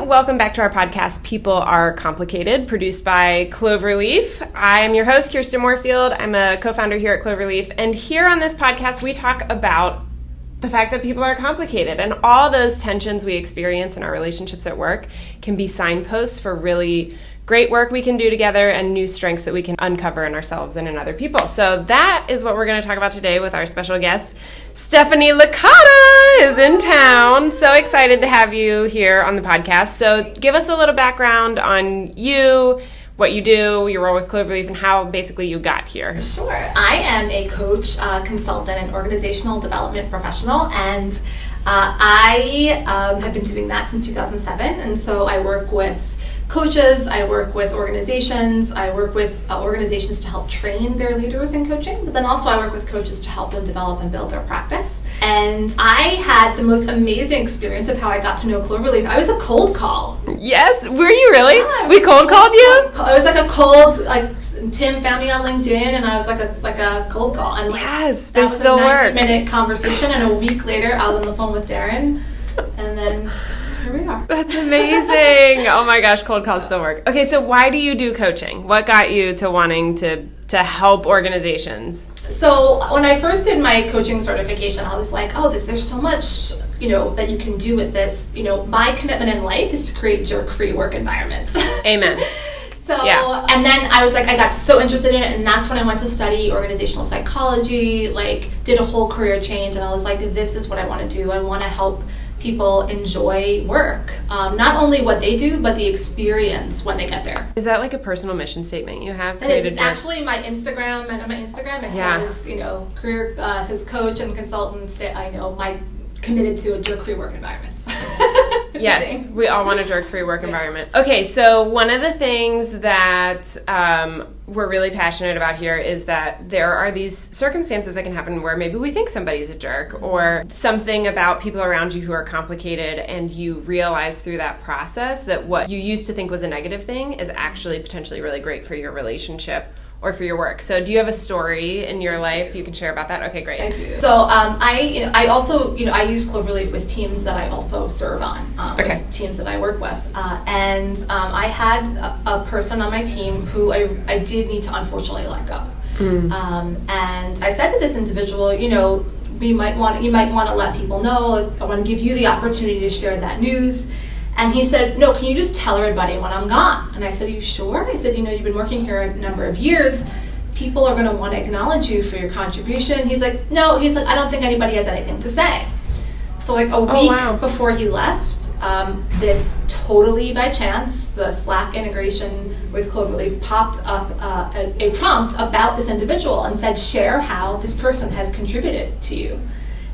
welcome back to our podcast, People Are Complicated, produced by Cloverleaf. I am your host, Kirsten Moorefield. I'm a co-founder here at Cloverleaf, and here on this podcast, we talk about the fact that people are complicated, and all those tensions we experience in our relationships at work can be signposts for really great work we can do together and new strengths that we can uncover in ourselves and in other people. So that is what we're going to talk about today with our special guest, Stephanie Licata is in town. So excited to have you here on the podcast. So give us a little background on you, what you do, your role with Cloverleaf, and how basically you got here. Sure. I am a coach, consultant, and organizational development professional, and I have been doing that since 2007. And so I work with coaches, I work with organizations, I work with organizations to help train their leaders in coaching, but then also I work with coaches to help them develop and build their practice. And I had the most amazing experience of how I got to know Cloverleaf. I was a cold call. Yes, were you really? Yeah, we cold called you? I was like a cold, Tim found me on LinkedIn, and I was like a cold call. And yes, they still work. That was a 90-minute conversation, and a week later I was on the phone with Darren, and then here we are. That's amazing. Oh my gosh, cold calls still work. Okay, so why do you do coaching? What got you to wanting to help organizations? So when I first did my coaching certification, I was like, there's so much, that you can do with this. My commitment in life is to create jerk-free work environments. Amen. So, yeah. And then I was like, I got so interested in it, and that's when I went to study organizational psychology, did a whole career change, and I was like, this is what I want to do. I want to help people enjoy work, not only what they do, but the experience when they get there. Is that like a personal mission statement you have? It's actually my Instagram, and on my Instagram it says, career says coach and consultant. My committed to a jerk-free work environment. Yes, we all want a jerk-free work environment. Okay, so one of the things that we're really passionate about here is that there are these circumstances that can happen where maybe we think somebody's a jerk, or something about people around you who are complicated, and you realize through that process that what you used to think was a negative thing is actually potentially really great for your relationship or for your work. So do you have a story in your life you can share about that? Okay, great. I do. So I also, I use Cloverleaf with teams that I also serve on, with teams that I work with. And I had a person on my team who I did need to unfortunately let go. And I said to this individual, you might want to let people know. I want to give you the opportunity to share that news. And he said, no, can you just tell everybody when I'm gone? And I said, are you sure? I said, you've been working here a number of years. People are going to want to acknowledge you for your contribution. He's like, no, I don't think anybody has anything to say. So a week before he left, this totally by chance, the Slack integration with Cloverleaf popped up a prompt about this individual and said, share how this person has contributed to you.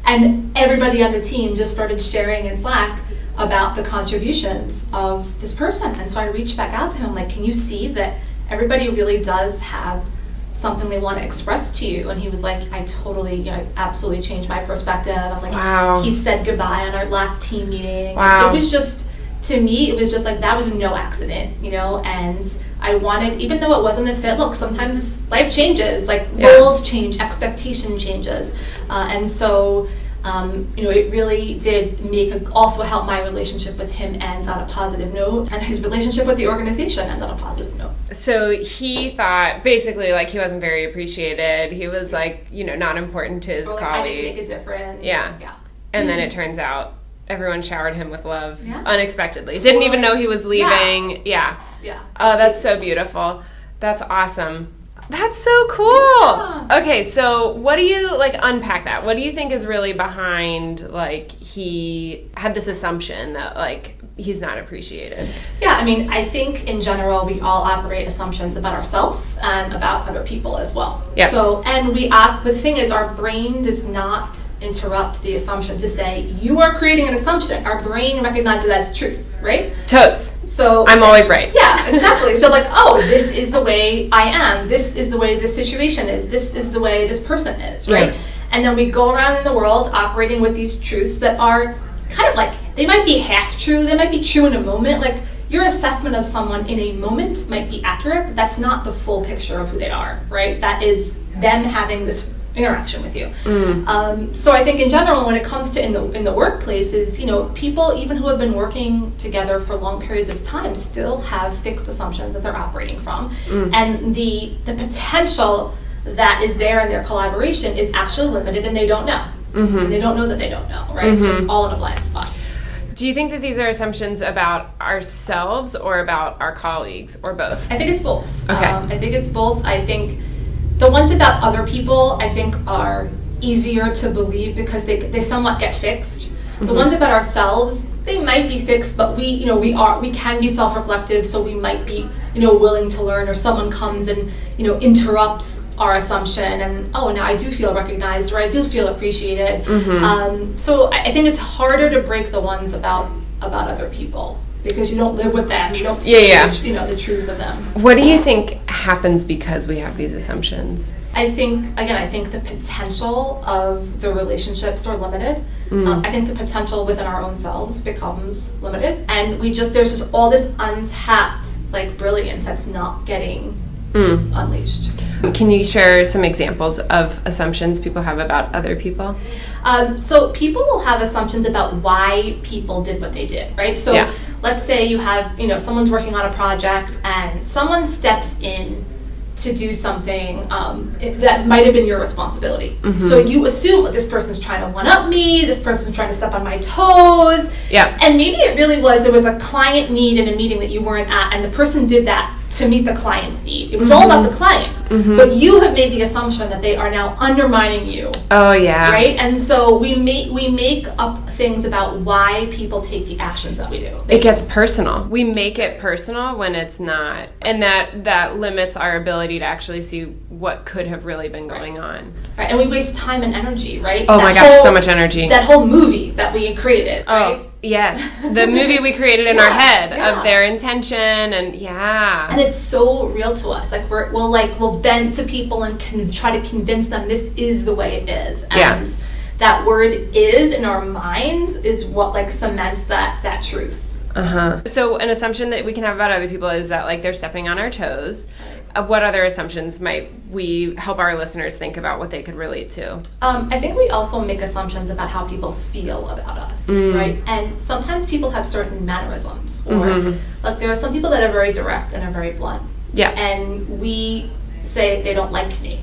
And everybody on the team just started sharing in Slack about the contributions of this person. And so I reached back out to him, can you see that everybody really does have something they want to express to you? And he was like, I totally, absolutely changed my perspective. I'm like, wow. He said goodbye on our last team meeting. Wow. It was just, to me, it was just that was no accident, and I wanted, even though it wasn't a fit, look, sometimes life changes, roles change, expectation changes. And so, it really did also help my relationship with him end on a positive note, and his relationship with the organization end on a positive note. So he thought basically he wasn't very appreciated. He was not important to his colleagues. I didn't make a difference. Yeah. And then it turns out everyone showered him with love unexpectedly. Didn't even know he was leaving. Yeah. Oh, that's so beautiful. That's awesome. That's so cool. Yeah. Okay, so what do you, unpack that? What do you think is really behind, he had this assumption that, he's not appreciated? Yeah, I think in general we all operate assumptions about ourselves and about other people as well. Yeah. So, but the thing is, our brain does not interrupt the assumption to say, you are creating an assumption. Our brain recognizes it as truth, right? Totes. So I'm always right. Yeah, exactly. So this is the way I am. This is the way this situation is. This is the way this person is, right? Yeah. And then we go around in the world operating with these truths that are kind of they might be half true. They might be true in a moment. Your assessment of someone in a moment might be accurate, but that's not the full picture of who they are, right? That is them having this interaction with you. So I think in general, when it comes to in the workplace, is people even who have been working together for long periods of time still have fixed assumptions that they're operating from, and the potential that is there in their collaboration is actually limited, and they don't know. And they don't know that they don't know, right? So it's all in a blind spot. Do you think that these are assumptions about ourselves or about our colleagues, or both? I think it's both. Okay. I think it's both. I think the ones about other people, I think, are easier to believe because they somewhat get fixed. The ones about ourselves, they might be fixed, but we can be self-reflective, so we might be willing to learn, or someone comes and interrupts our assumption, and now I do feel recognized, or I do feel appreciated. So I think it's harder to break the ones about other people because you don't live with them, you don't see the truth of them. What do you think happens because we have these assumptions? I think the potential of the relationships are limited. I think the potential within our own selves becomes limited, and there's just all this untapped brilliance that's not getting unleashed. Can you share some examples of assumptions people have about other people? So people will have assumptions about why people did what they did, right? So let's say you have, someone's working on a project and someone steps in to do something that might have been your responsibility. So you assume this person's trying to one-up me, this person's trying to step on my toes. And maybe it really was, there was a client need in a meeting that you weren't at, and the person did that to meet the client's need. It was all about the client. But you have made the assumption that they are now undermining you. Oh, yeah. Right? And so we make up things about why people take the actions that we do. It gets personal. We make it personal when it's not. And that limits our ability to actually see what could have really been going on. Right. And we waste time and energy, right? Oh, my gosh, so much energy. That whole movie that we created, right? Oh, yes. The movie we created in our head of their intention, and and it's so real to us. We'll vent to people and try to convince them this is the way it is. And that word "is" in our minds is what cements that truth. So an assumption that we can have about other people is that they're stepping on our toes. What other assumptions might we help our listeners think about what they could relate to? I think we also make assumptions about how people feel about us, right? And sometimes people have certain mannerisms, or there are some people that are very direct and are very blunt. And we say they don't like me.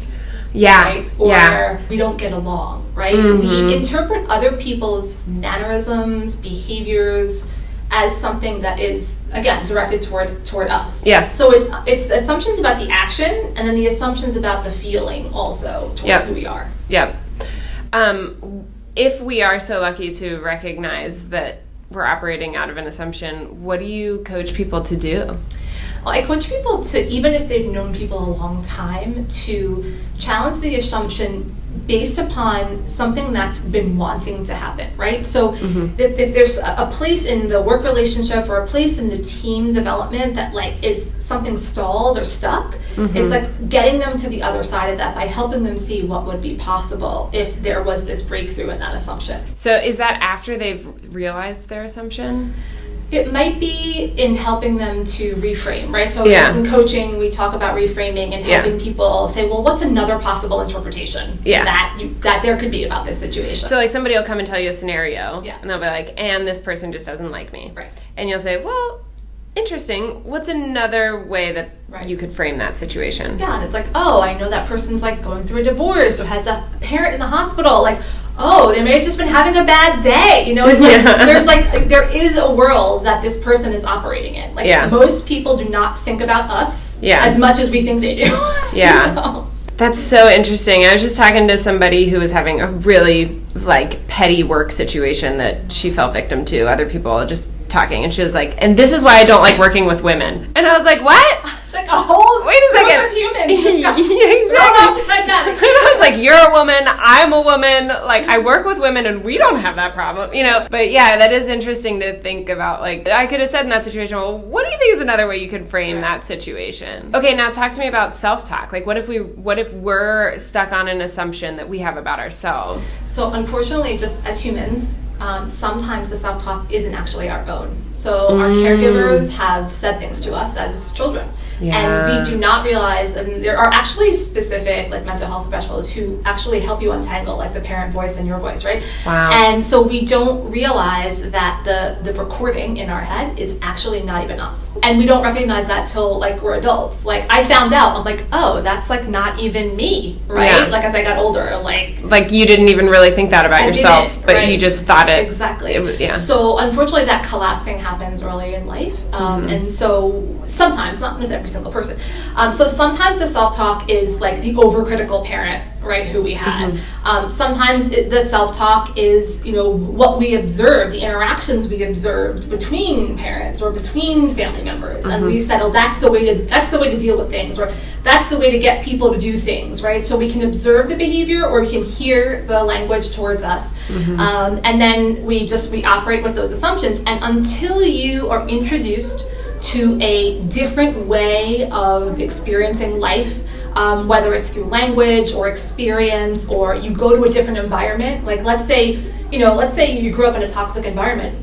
Right? Or we don't get along, right? We interpret other people's mannerisms, behaviors as something that is, again, directed toward us. Yes. So it's the assumptions about the action, and then the assumptions about the feeling also towards who we are. If we are so lucky to recognize that we're operating out of an assumption, what do you coach people to do? Well, I coach people to, even if they've known people a long time, to challenge the assumption based upon something that's been wanting to happen, right? So if there's a place in the work relationship or a place in the team development that is something stalled or stuck, it's getting them to the other side of that by helping them see what would be possible if there was this breakthrough in that assumption. So is that after they've realized their assumption? It might be in helping them to reframe, right? So in coaching, we talk about reframing and helping people say, well, what's another possible interpretation that there could be about this situation? So somebody will come and tell you a scenario, and they'll be like, and this person just doesn't like me. Right. And you'll say, well, interesting. What's another way that you could frame that situation? Yeah, and it's I know that person's going through a divorce or has a parent in the hospital. They may have just been having a bad day. It's there is a world that this person is operating in. Most people do not think about us as much as we think they do. So. That's so interesting. I was just talking to somebody who was having a really petty work situation that she fell victim to. Other people just talking, and she was like, and this is why I don't like working with women. And I was like, what? It's a whole wait a second group of humans just got exactly. off the Titanic. I was like, you're a woman, I'm a woman, I work with women and we don't have that problem, But that is interesting to think about. I could have said in that situation, well, what do you think is another way you could frame that situation? Okay, now talk to me about self-talk. What if we're stuck on an assumption that we have about ourselves? So unfortunately, just as humans, sometimes the self-talk isn't actually our own. So our caregivers have said things to us as children. And we do not realize, and there are actually specific like mental health professionals who actually help you untangle like the parent voice and your voice, right? Wow. And so we don't realize that the recording in our head is actually not even us. And we don't recognize that till like we're adults. Like I found out, I'm like, oh, that's like not even me, right? Yeah. Like as I got older, like you didn't even really think that about yourself, but right? you just thought it. Exactly. Yeah. So unfortunately that collapsing happens early in life. And so sometimes, not with every single person, so sometimes the self-talk is like the overcritical parent, right, who we had. Sometimes the self-talk is, you know, what we observed, the interactions we observed between parents or between family members, and we said, oh, that's the way to deal with things, or that's the way to get people to do things, right? So we can observe the behavior, or we can hear the language towards us, and then we operate with those assumptions. And until you are introduced to a different way of experiencing life, whether it's through language or experience, or you go to a different environment. Like let's say you grew up in a toxic environment,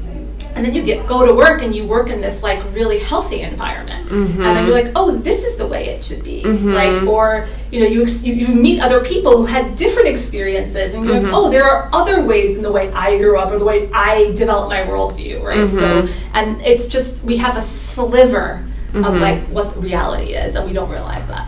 and then you go to work and you work in this like really healthy environment, and then you're like, oh, this is the way it should be. Like, or you know, you meet other people who had different experiences, and you're like, oh, there are other ways in the way I grew up or the way I developed my worldview, right? So, and it's just, we have a sliver of like what reality is, and we don't realize that.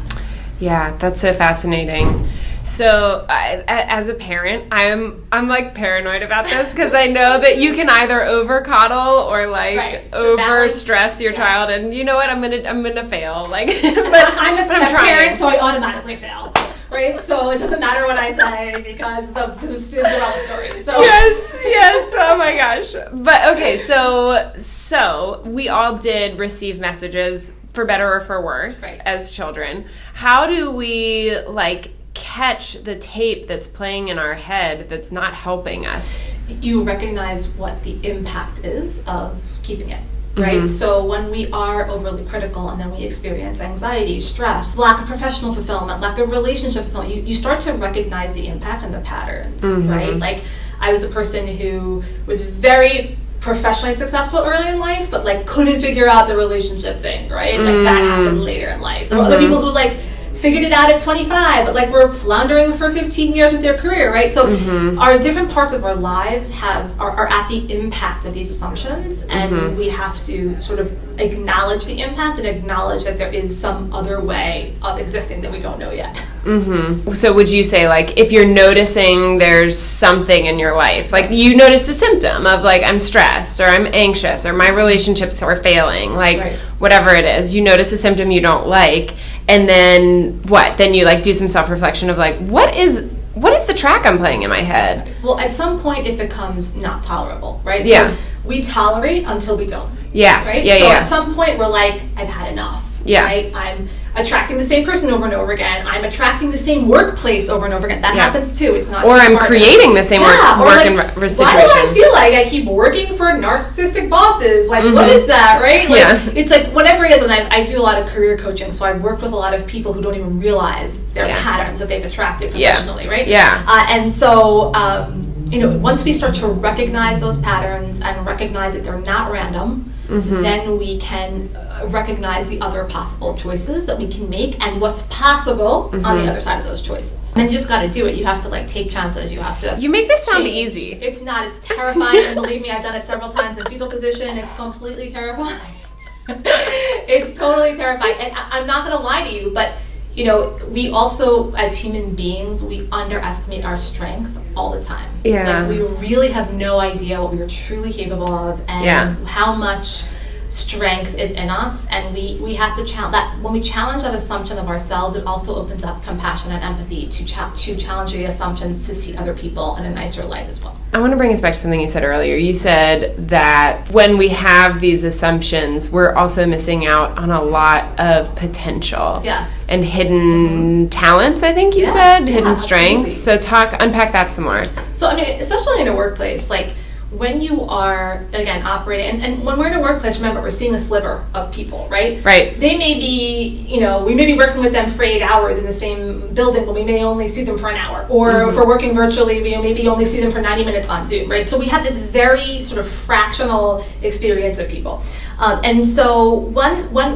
Yeah, that's so fascinating. So, as a parent, I'm like paranoid about this because I know that you can either over coddle or like over stress your child, and you know what? I'm gonna fail. Like, but I'm a step parent, so I automatically fail. Right, so it doesn't matter what I say because the students are all stories. So yes. Oh my gosh. But okay, so we all did receive messages, for better or for worse, as children. How do we like catch the tape that's playing in our head that's not helping us? You recognize what the impact is of keeping it. Right? So when we are overly critical and then we experience anxiety, stress, lack of professional fulfillment, lack of relationship fulfillment, you start to recognize the impact and the patterns, right? Like I was a person who was very professionally successful early in life, but like couldn't figure out the relationship thing, right? Like that happened later in life. There were other people who like figured it out at 25, but like we're floundering for 15 years with their career, right? So our different parts of our lives are at the impact of these assumptions, and we have to sort of acknowledge the impact and acknowledge that there is some other way of existing that we don't know yet. So would you say, like, if you're noticing there's something in your life, like you notice the symptom of like I'm stressed or I'm anxious or my relationships are failing, like whatever it is, you notice a symptom you don't like, and then what? Then you like do some self-reflection of like, what is the track I'm playing in my head? Well, at some point it becomes not tolerable, right? Yeah. So we tolerate until we don't. Yeah. Right? Yeah, so yeah. at some point we're like, I've had enough. Yeah. Right? I'm attracting the same person over and over again. I'm attracting the same workplace over and over again. That happens too. It's not. Or I'm creating the same work like, situation. Why do I feel like I keep working for narcissistic bosses? Like, what is that, right? Like, it's like whatever it is. And I do a lot of career coaching, so I've worked with a lot of people who don't even realize their patterns that they've attracted professionally, right? Yeah. And so, once we start to recognize those patterns and recognize that they're not random, then we can recognize the other possible choices that we can make and what's possible on the other side of those choices. And you just got to do it. You have to like take chances. You have to. You make this sound change. easy. It's not. It's terrifying. And believe me, I've done it several times in fetal position. It's completely terrifying. It's totally terrifying. And I'm not going to lie to you, but we also, as human beings, we underestimate our strength all the time. Yeah. Like, we really have no idea what we are truly capable of and how much strength is in us, and we have to challenge that. When we challenge that assumption of ourselves, it also opens up compassion and empathy to challenge the assumptions to see other people in a nicer light as well. I want to bring us back to something you said earlier. You said that when we have these assumptions, we're also missing out on a lot of potential. Yes. And hidden talents, I think you said, hidden strengths. So unpack that some more. So, I mean, especially in a workplace, like, when you are, again, operating, and when we're in a workplace, remember, we're seeing a sliver of people, right? Right. They may be, we may be working with them for 8 hours in the same building, but we may only see them for an hour. Or if we're working virtually, we maybe only see them for 90 minutes on Zoom, right? So we have this very sort of fractional experience of people. And so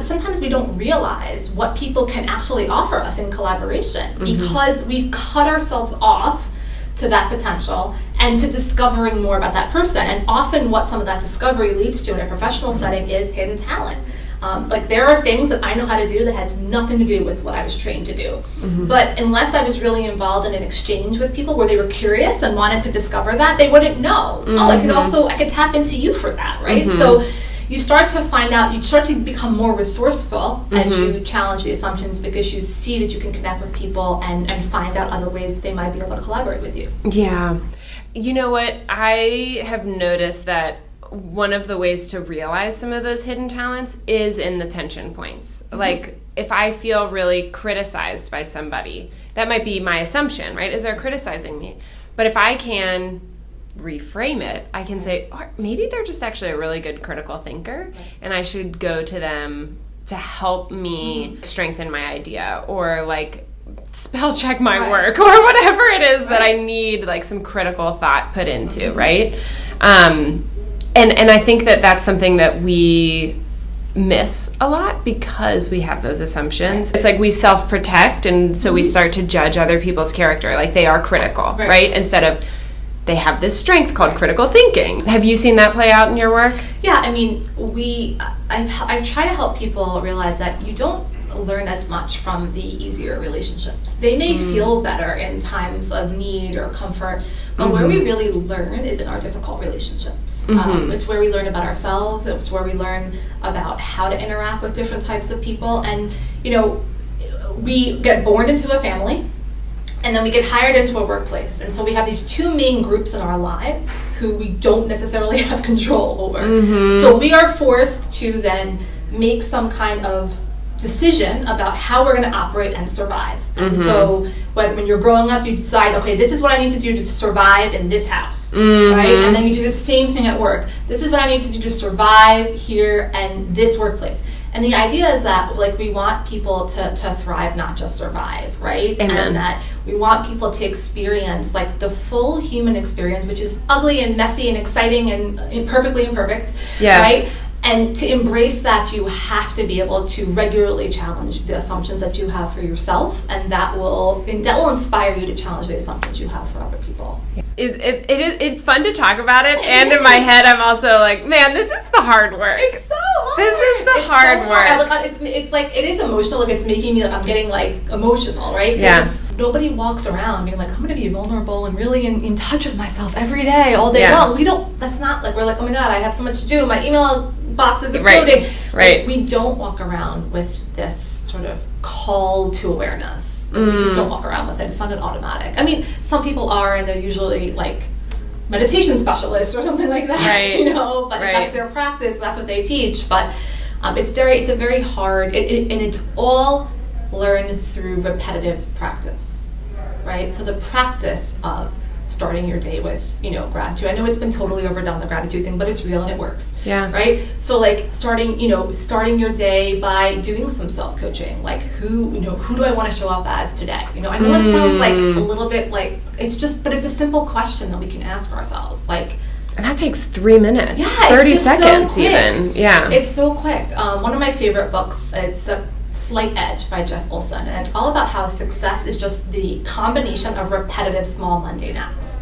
sometimes we don't realize what people can actually offer us in collaboration because we've cut ourselves off to that potential and to discovering more about that person. And often what some of that discovery leads to in a professional setting is hidden talent. Like there are things that I know how to do that had nothing to do with what I was trained to do. But unless I was really involved in an exchange with people where they were curious and wanted to discover that, they wouldn't know. I could tap into you for that, right? So you start to find out, you start to become more resourceful as you challenge the assumptions because you see that you can connect with people and find out other ways that they might be able to collaborate with you. Yeah. You know what? I have noticed that one of the ways to realize some of those hidden talents is in the tension points. Like if I feel really criticized by somebody, that might be my assumption, right? Is they're criticizing me. But if I can reframe it, I can say, oh, maybe they're just actually a really good critical thinker, and I should go to them to help me strengthen my idea or like spell check my work or whatever it is that I need like some critical thought put into, right? And I think that that's something that we miss a lot because we have those assumptions. It's like we self-protect, and so we start to judge other people's character like they are critical, right? Instead of they have this strength called critical thinking. Have you seen that play out in your work? Yeah, I mean, I've tried to help people realize that you don't learn as much from the easier relationships. They may feel better in times of need or comfort, but where we really learn is in our difficult relationships. It's where we learn about ourselves. It's where we learn about how to interact with different types of people. And, we get born into a family, and then we get hired into a workplace. And so we have these two main groups in our lives who we don't necessarily have control over. So we are forced to then make some kind of decision about how we're going to operate and survive. And so when you're growing up, you decide, okay, this is what I need to do to survive in this house, right? And then you do the same thing at work. This is what I need to do to survive here and this workplace. And the idea is that like we want people to thrive, not just survive, right? Amen. And that we want people to experience like the full human experience, which is ugly and messy and exciting and perfectly imperfect, right? And to embrace that, you have to be able to regularly challenge the assumptions that you have for yourself, and that will inspire you to challenge the assumptions you have for other people. It's fun to talk about it, and in my head, I'm also like, man, this is the hard work. It's so hard. This is the hard work. It's like it is emotional. Like it's making me like I'm getting like emotional, right? Yeah. Nobody walks around being like I'm going to be vulnerable and really in touch with myself every day, all day long. We don't. That's not like we're like, oh my god, I have so much to do. My email box is exploding. Right. Like, we don't walk around with this sort of call to awareness. We just don't walk around with it. It's not an automatic. I mean, some people are, and they're usually like meditation specialists or something like that. Right. But if that's their practice, that's what they teach. But it's a very hard, and it's all learned through repetitive practice, right? So the practice of starting your day with, gratitude. I know it's been totally overdone, the gratitude thing, but it's real and it works. Yeah. Right? So like starting your day by doing some self-coaching. Like who do I want to show up as today? I know it sounds like a little bit like but it's a simple question that we can ask ourselves. Like, and that takes 3 minutes. Yeah, 30 seconds so even. Yeah. It's so quick. One of my favorite books is The Slight Edge by Jeff Olson, and it's all about how success is just the combination of repetitive small mundane acts.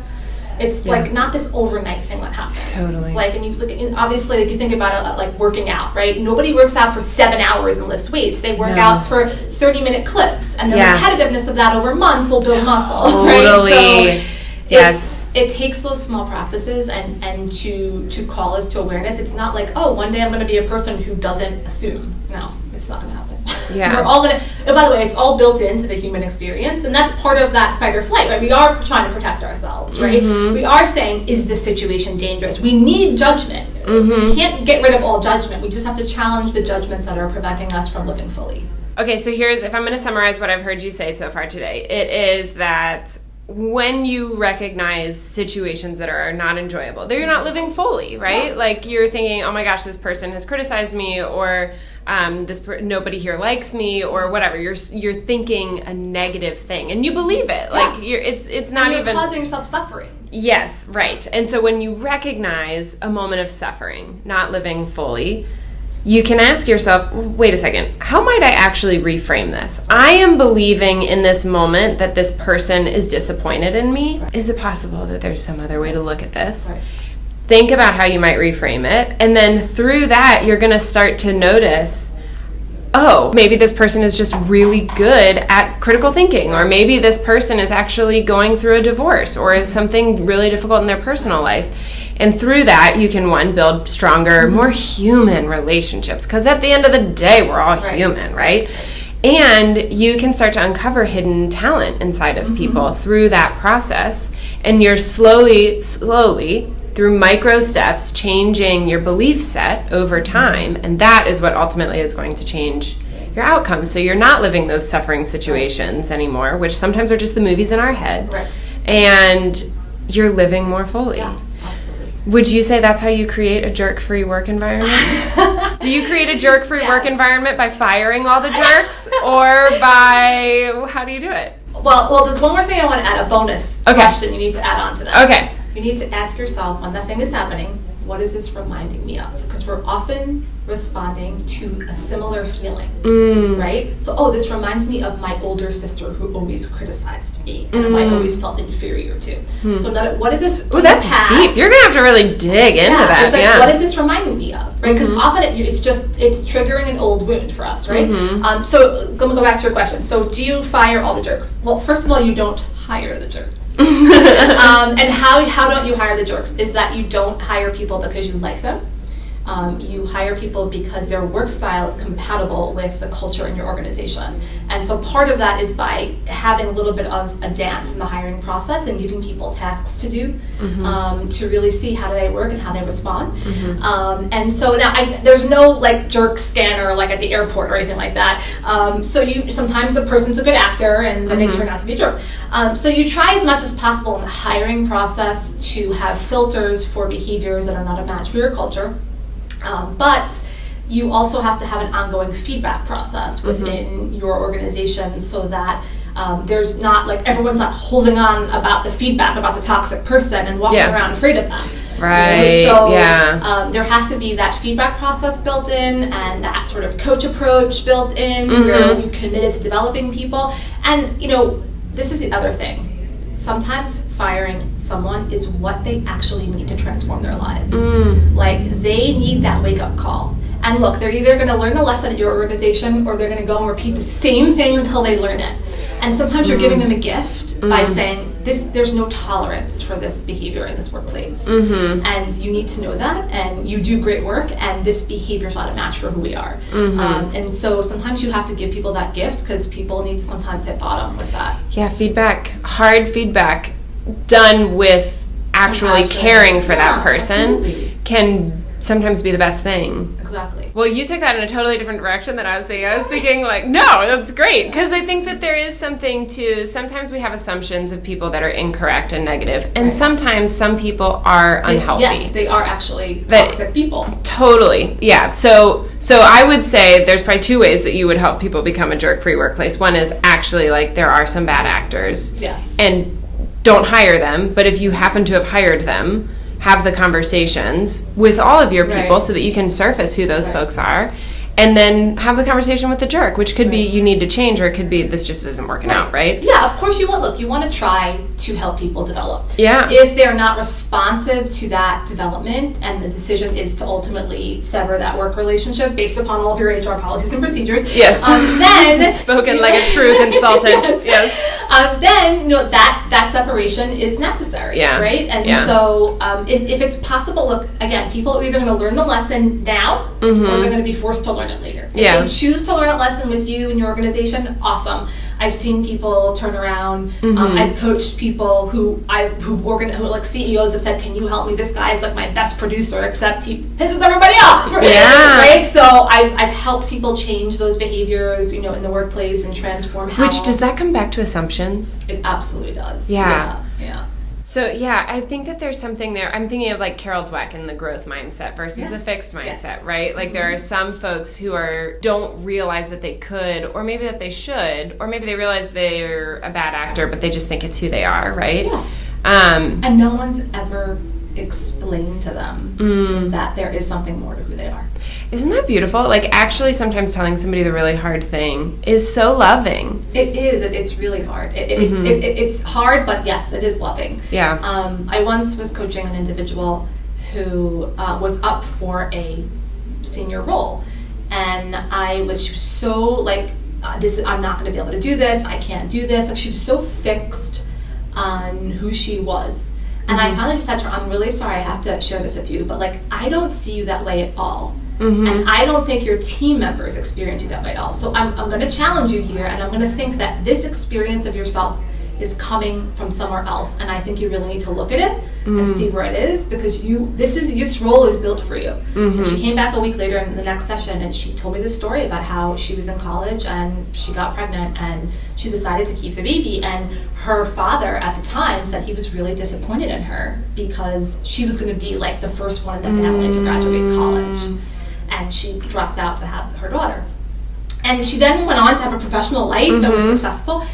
It's like not this overnight thing that happens. Totally. It's like, and you look at, obviously, like you think about it like working out, right? Nobody works out for 7 hours and lifts weights. They work out for 30-minute clips, and the repetitiveness of that over months will build muscle, right? So it takes those small practices and to call us to awareness. It's not like, oh, one day I'm going to be a person who doesn't assume. No, it's not going to happen. Yeah. We're all going to, and by the way, it's all built into the human experience, and that's part of that fight or flight, right? We are trying to protect ourselves, right? We are saying, is this situation dangerous? We need judgment. We can't get rid of all judgment. We just have to challenge the judgments that are preventing us from living fully. Okay, so if I'm going to summarize what I've heard you say so far today, it is that when you recognize situations that are not enjoyable, that you're not living fully, right? Yeah. Like you're thinking, oh my gosh, this person has criticized me, or nobody here likes me, or whatever. You're thinking a negative thing, and you believe it. Yeah. Like it's not you're even causing yourself suffering. Yes, right. And so when you recognize a moment of suffering, not living fully, you can ask yourself, wait a second, how might I actually reframe this? I am believing in this moment that this person is disappointed in me. Right. Is it possible that there's some other way to look at this? Right. Think about how you might reframe it. And then through that, you're going to start to notice, oh, maybe this person is just really good at critical thinking, or maybe this person is actually going through a divorce or something really difficult in their personal life. And through that, you can, one, build stronger, more human relationships, because at the end of the day, we're all human, right? And you can start to uncover hidden talent inside of people through that process, and you're slowly, through micro steps, changing your belief set over time, and that is what ultimately is going to change your outcome. So you're not living those suffering situations anymore, which sometimes are just the movies in our head, and you're living more fully. Yes. Absolutely. Would you say that's how you create a jerk-free work environment? Do you create a jerk-free work environment by firing all the jerks, or by, how do you do it? Well, there's one more thing I want to add, a bonus question you need to add on to that. Okay. You need to ask yourself, when that thing is happening, what is this reminding me of? Because we're often responding to a similar feeling, right? So, this reminds me of my older sister who always criticized me, and I always felt inferior to. So, what is this? Oh, that's deep. You're gonna have to really dig into that. It's like, what is this reminding me of, right? Because often it's triggering an old wound for us, right? So, I'm gonna go back to your question. So, do you fire all the jerks? Well, first of all, you don't hire the jerks. And how don't you hire the jerks? Is that you don't hire people because you like them. You hire people because their work style is compatible with the culture in your organization. And so part of that is by having a little bit of a dance in the hiring process and giving people tasks to do, to really see how do they work and how they respond. And so now there's no like jerk scanner like at the airport or anything like that. So sometimes a person's a good actor and then they turn out to be a jerk. So you try as much as possible in the hiring process to have filters for behaviors that are not a match for your culture. But you also have to have an ongoing feedback process within your organization so that there's not like everyone's not holding on about the feedback about the toxic person and walking around afraid of them. Right. So there has to be that feedback process built in and that sort of coach approach built in where you're committed to developing people. And, this is the other thing. Sometimes firing someone is what they actually need to transform their lives. Like, they need that wake-up call. And look, they're either going to learn the lesson at your organization or they're going to go and repeat the same thing until they learn it. And sometimes you're giving them a gift by saying, there's no tolerance for this behavior in this workplace. And you need to know that, and you do great work, and this behavior is not a match for who we are. And so sometimes you have to give people that gift because people need to sometimes hit bottom with that. Yeah, feedback, hard feedback done with actually caring for that person can sometimes be the best thing. Exactly. Well, you took that in a totally different direction than I was thinking. I was thinking like, no, that's great. Because I think that there is something to, sometimes we have assumptions of people that are incorrect and negative. And sometimes some people are unhealthy. Yes, they are actually toxic people. Totally. Yeah. So I would say there's probably two ways that you would help people become a jerk-free workplace. One is actually like there are some bad actors. Yes. And don't hire them. But if you happen to have hired them, have the conversations with all of your people so that you can surface who those folks are, and then have the conversation with the jerk, which could be you need to change, or it could be this just isn't working out, right? Yeah, of course you want to try to help people develop. Yeah. If they're not responsive to that development and the decision is to ultimately sever that work relationship based upon all of your HR policies and procedures. Yes. Then spoken like a true consultant. Yes. Then that separation is necessary. Yeah. Right? And so if it's possible, look, again, people are either going to learn the lesson now or they're going to be forced to learn it later. If they choose to learn a lesson with you and your organization, awesome. I've seen people turn around. I've coached people who like CEOs have said, "Can you help me? This guy is like my best producer, except he pisses everybody off." Yeah. Right. So I've helped people change those behaviors, in the workplace and transform how. Which, does that come back to assumptions? It absolutely does. Yeah. Yeah. So, I think that there's something there. I'm thinking of like Carol Dweck and the growth mindset versus the fixed mindset, right? Like there are some folks who don't realize that they could, or maybe that they should, or maybe they realize they're a bad actor, but they just think it's who they are, right? Yeah. And no one's ever explained to them that there is something more to who they are. Isn't that beautiful? Like actually sometimes telling somebody the really hard thing is so loving. It is. It's really hard. It's hard, but yes, it is loving. Yeah. I once was coaching an individual who was up for a senior role, and she was so like, I'm not going to be able to do this. I can't do this. Like she was so fixed on who she was. And I finally just said to her, I'm really sorry I have to share this with you, but like I don't see you that way at all. And I don't think your team members experience you that way at all. So I'm going to challenge you here, and I'm going to think that this experience of yourself is coming from somewhere else, and I think you really need to look at it and see where it is, because this role is built for you. And she came back a week later in the next session, and she told me this story about how she was in college and she got pregnant and she decided to keep the baby, and her father at the time said he was really disappointed in her because she was going to be like the first one in the family to graduate college, and she dropped out to have her daughter. And she then went on to have a professional life and was successful.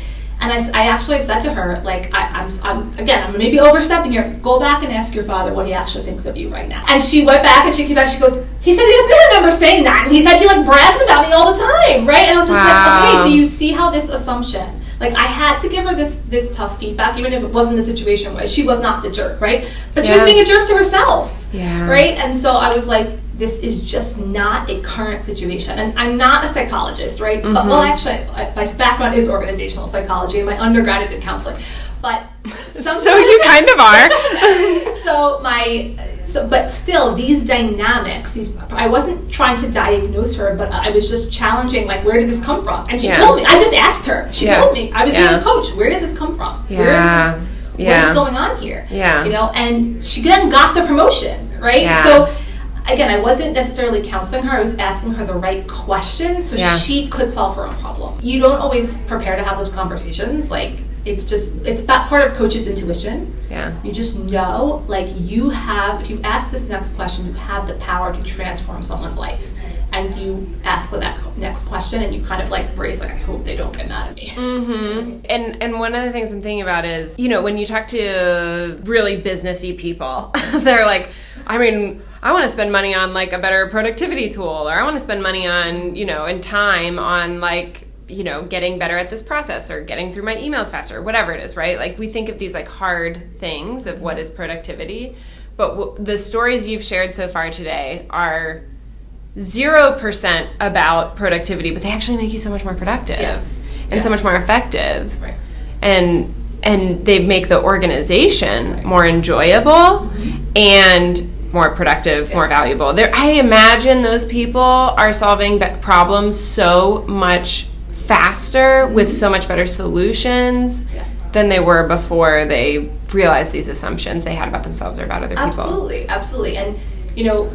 And I actually said to her, like, I'm maybe overstepping here. Go back and ask your father what he actually thinks of you right now. And she went back and she came back. She goes, he said he doesn't remember saying that, and he said he like brags about me all the time, right? And I'm just like, okay, do you see how this assumption? Like I had to give her this tough feedback, even if it wasn't the situation where she was not the jerk, right? But she was being a jerk to herself, right? And so I was like, this is just not a current situation. And I'm not a psychologist, right? But, well, actually, my background is organizational psychology, and my undergrad is in counseling. But so you kind of are. But still, these dynamics, I wasn't trying to diagnose her, but I was just challenging, like, where did this come from? And she told me. I just asked her. She told me. I was being a coach. Where does this come from? Where is this? What is going on here? And she then got the promotion, right? So again, I wasn't necessarily counseling her. I was asking her the right questions so she could solve her own problem. You don't always prepare to have those conversations. Like, it's part of coach's intuition. You just know, like, if you ask this next question, you have the power to transform someone's life. And you ask that next question, and you kind of like brace, like, I hope they don't get mad at me. And one of the things I'm thinking about is, when you talk to really businessy people, they're like, I want to spend money on like a better productivity tool, or I want to spend money on, and time on like, getting better at this process, or getting through my emails faster, or whatever it is, right? Like we think of these like hard things of what is productivity, but the stories you've shared so far today are 0% about productivity, but they actually make you so much more productive and so much more effective. Right. And they make the organization more enjoyable and more productive, more valuable. I imagine those people are solving problems so much faster with so much better solutions than they were before they realized these assumptions they had about themselves or about other people. Absolutely. And,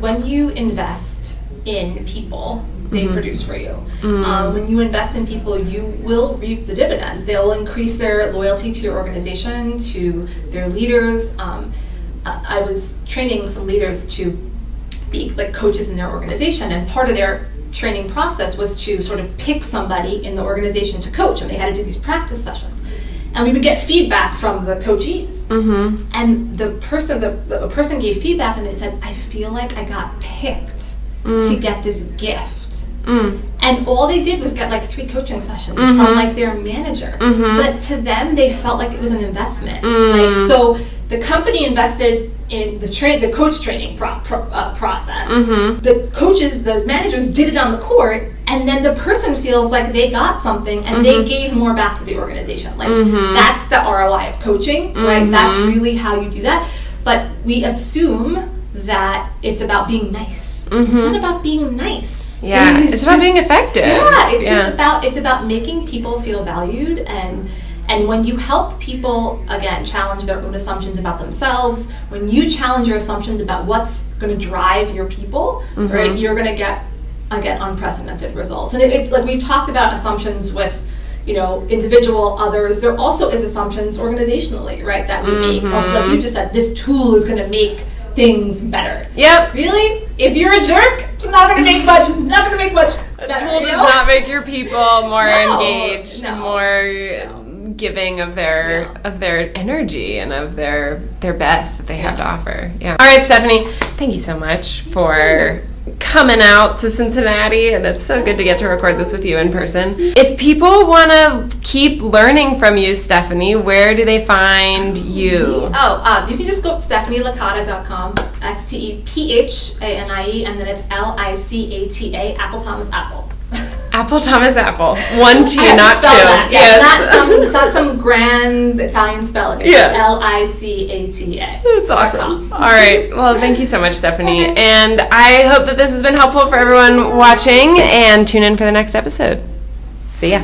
when you invest in people, they produce for you. When you invest in people, you will reap the dividends. They'll increase their loyalty to your organization, to their leaders. I was training some leaders to be like coaches in their organization, and part of their training process was to sort of pick somebody in the organization to coach, and they had to do these practice sessions. And we would get feedback from the coachees. And the person gave feedback, and they said, I feel like I got picked to get this gift. And all they did was get like 3 coaching sessions from like their manager. But to them, they felt like it was an investment. Like, so the company invested in the coach training process. The managers did it on the court, and then the person feels like they got something, and they gave more back to the organization. Like that's the ROI of coaching, right? That's really how you do that. But we assume that it's about being nice. It's not about being nice. Yeah, it's about being effective. Yeah, it's about making people feel valued, and when you help people, again, challenge their own assumptions about themselves, when you challenge your assumptions about what's going to drive your people, right, you're going to get, again, unprecedented results. And it's like we've talked about assumptions with, individual others. There also is assumptions organizationally, right, that we make. Like you just said, this tool is going to make things better. Yep. Really? If you're a jerk, it's not going to make much. Not going to make much better. A tool does not make your people more engaged, more giving of their energy and of their best that they have to offer. Yeah. All right, Stephanie, thank you so much for coming out to Cincinnati, and it's so good to get to record this with you in person. If people want to keep learning from you, Stephanie, where do they find you? You can just go to stephanielicata.com, STEPHANIE, and then it's LICATA, Apple Thomas Apple. Apple Thomas Apple. 1 T, not 2. That. Yeah, Yes. it's not some grand Italian spelling. It's LICATA. That's awesome. All right. Well, thank you so much, Stephanie. Okay. And I hope that this has been helpful for everyone watching, and tune in for the next episode. See ya.